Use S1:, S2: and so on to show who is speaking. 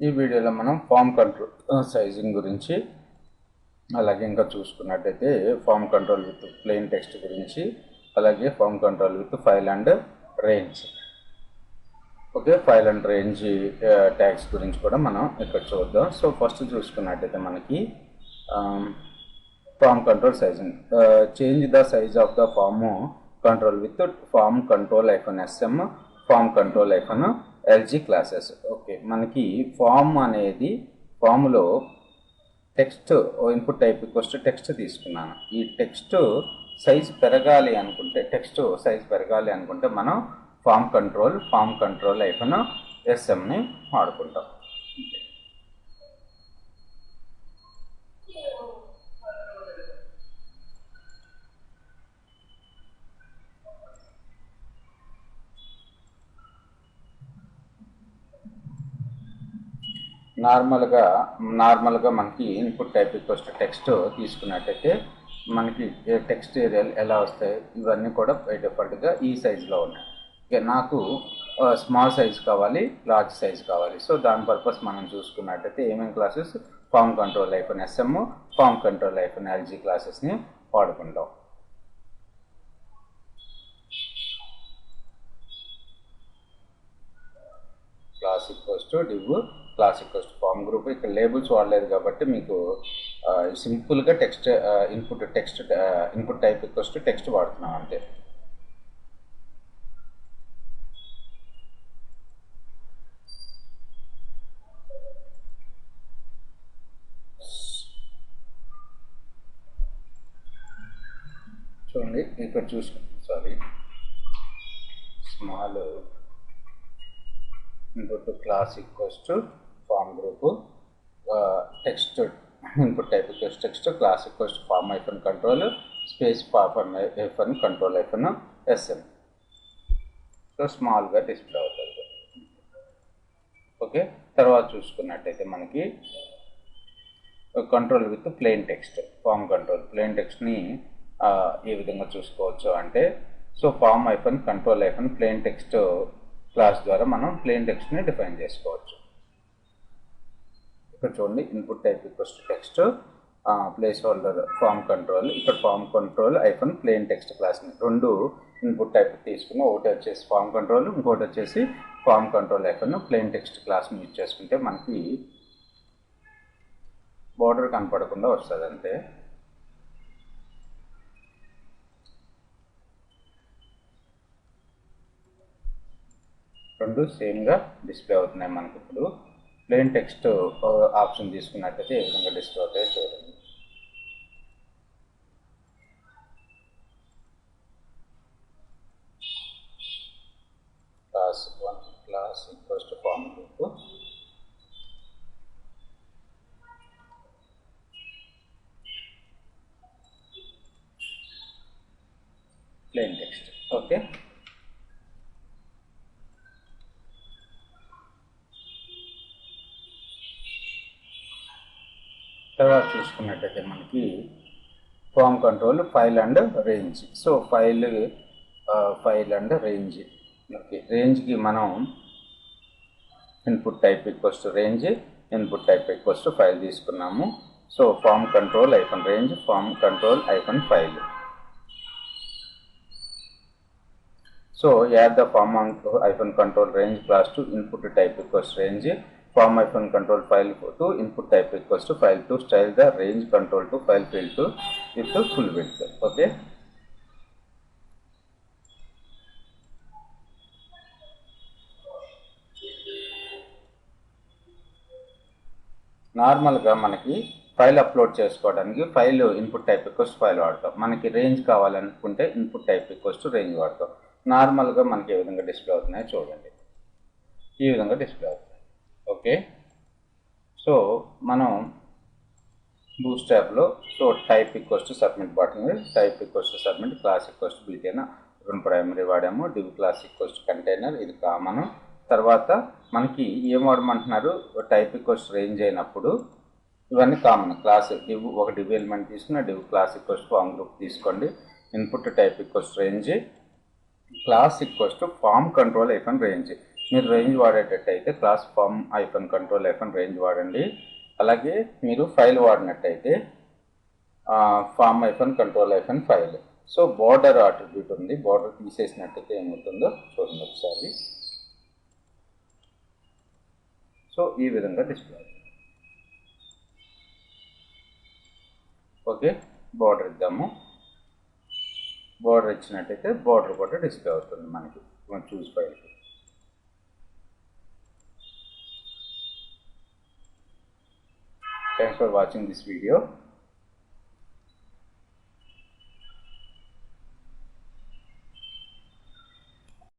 S1: ఈ వీడియోలో మనం ఫామ్ కంట్రోల్ సైజింగ్ గురించి, అలాగే ఇంకా చూసుకున్నట్టయితే form control with plain text గురించి, అలాగే form control with file and range. Okay, file and range tags గురించి కూడా మనం ఇక్కడ చూద్దాం. సో ఫస్ట్ చూసుకున్నట్టయితే మనకి form control sizing. Change the size of the form control with form control -SM, form control -LG classes. Okay, మనకి form అనేది ఫామ్లో టెక్స్ట్ ఇన్పుట్ టైప్ టెక్స్ట్ తీసుకున్నాను. ఈ టెక్స్ట్ సైజ్ పెరగాలి అనుకుంటే మనం ఫామ్ కంట్రోల్ -SMని వాడుకుంటాం. నార్మల్గా మనకి ఇన్పుట్ టైప్ టెక్స్ట్ తీసుకున్నట్టయితే మనకి టెక్స్ట్ ఏరియాలు ఎలా వస్తాయి, ఇవన్నీ కూడా బై డిఫాల్ట్గా ఈ సైజులో ఉన్నాయి. ఓకే, నాకు స్మాల్ సైజ్ కావాలి, లార్జ్ సైజ్ కావాలి. సో దాని పర్పస్ మనం చూసుకున్నట్టయితే ఏమేమి classes, form control -SM, form control -LG క్లాసెస్ని వాడుకుంటాం. Class equals to div, class equals to form group. ఇక్కడ లేబుల్స్ వాడలేదు కాబట్టి మీకు సింపుల్గా ఇన్పుట్ టైప్ టెక్స్ట్ వాడుతున్నాం అంతే. చూడండి ఇక్కడ small input class equals to form group, text input type text, class equals to form -control space form control -SM. So స్మాల్గా డిస్ప్లే అవుతుంది. ఓకే, తర్వాత చూసుకున్నట్టయితే మనకి control with plain text, form control plain టెక్స్ట్ని ఏ విధంగా చూసుకోవచ్చు అంటే, so form -control plain text class ద్వారా మనం ప్లెయిన్ టెక్స్ట్ని డిఫైన్ చేసుకోవచ్చు. ఇక్కడ చూడండి input type text, placeholder form control, ఇక్కడ ఫామ్ కంట్రోల్ ప్లెయిన్ టెక్స్ట్ క్లాస్ని రెండు ఇన్పుట్ టైప్ తీసుకుని, ఒకటి వచ్చేసి ఫామ్ కంట్రోల్, ఇంకోటి వచ్చేసి ఫామ్ కంట్రోల్ ప్లెయిన్ టెక్స్ట్ క్లాస్ని యూజ్ చేసుకుంటే మనకి బోర్డర్ కనపడకుండా వస్తుంది అంతే. రెండు సేమ్గా డిస్ప్లే అవుతున్నాయి మనకి. ఇప్పుడు ప్లెయిన్ టెక్స్ట్ ఆప్షన్ తీసుకున్నట్టయితే ఏ విధంగా డిస్ప్లే అవుతాయో చూడండి. Class 1 class equals to form group, plain text. Okay, తర్వాత చూసుకున్నట్టయితే మనకి form control file and range. So file and range. Okay, రేంజ్కి మనం input type range, input type file తీసుకున్నాము. So form control -range, form control -file. So add the form -control range class to input type range, form -control file to input type file to style the range control to file field to with full width. Okay, నార్మల్గా మనకి file upload చేసుకోవడానికి file input type file వాడతాం. మనకి range కావాలనుకుంటే input type range వాడతాం. నార్మల్గా మనకి ఏ విధంగా డిస్ప్లే అవుతున్నాయో చూడండి, ఈ విధంగా డిస్ప్లే అవుతుంది. ఓకే, సో మనం బూట్స్ట్రాప్లో type submit button, type submit, class built in రెండు ప్రైమరీ వాడాము, div క్లాస్ కంటైనర్ ఇది కామన్. తర్వాత మనకి ఏం వాడమంటున్నారు, టైప్ రేంజ్ అయినప్పుడు ఇవన్నీ కామన్. క్లాస్ ఒక div ఎలిమెంట్ తీసుకున్న div క్లాస్ ఫామ్ గ్రూప్ తీసుకోండి, input type range, class form control range. మీరు రేంజ్ వాడేటట్టయితే class form hyphen control hyphen range వాడండి. అలాగే మీరు ఫైల్ వాడినట్టయితే form hyphen control hyphen file. So border attribute ఉంది, బార్డర్ తీసేసినట్టయితే ఏమవుతుందో చూడండి ఒకసారి. సో ఈ విధంగా డిస్ప్లే అవుతుంది. ఓకే, బార్డర్ ఇద్దాము. బార్డర్ ఇచ్చినట్టయితే బార్డర్ కూడా డిస్ప్లే అవుతుంది మనకి చూస్ ఫైల్కి. Thanks for watching this video.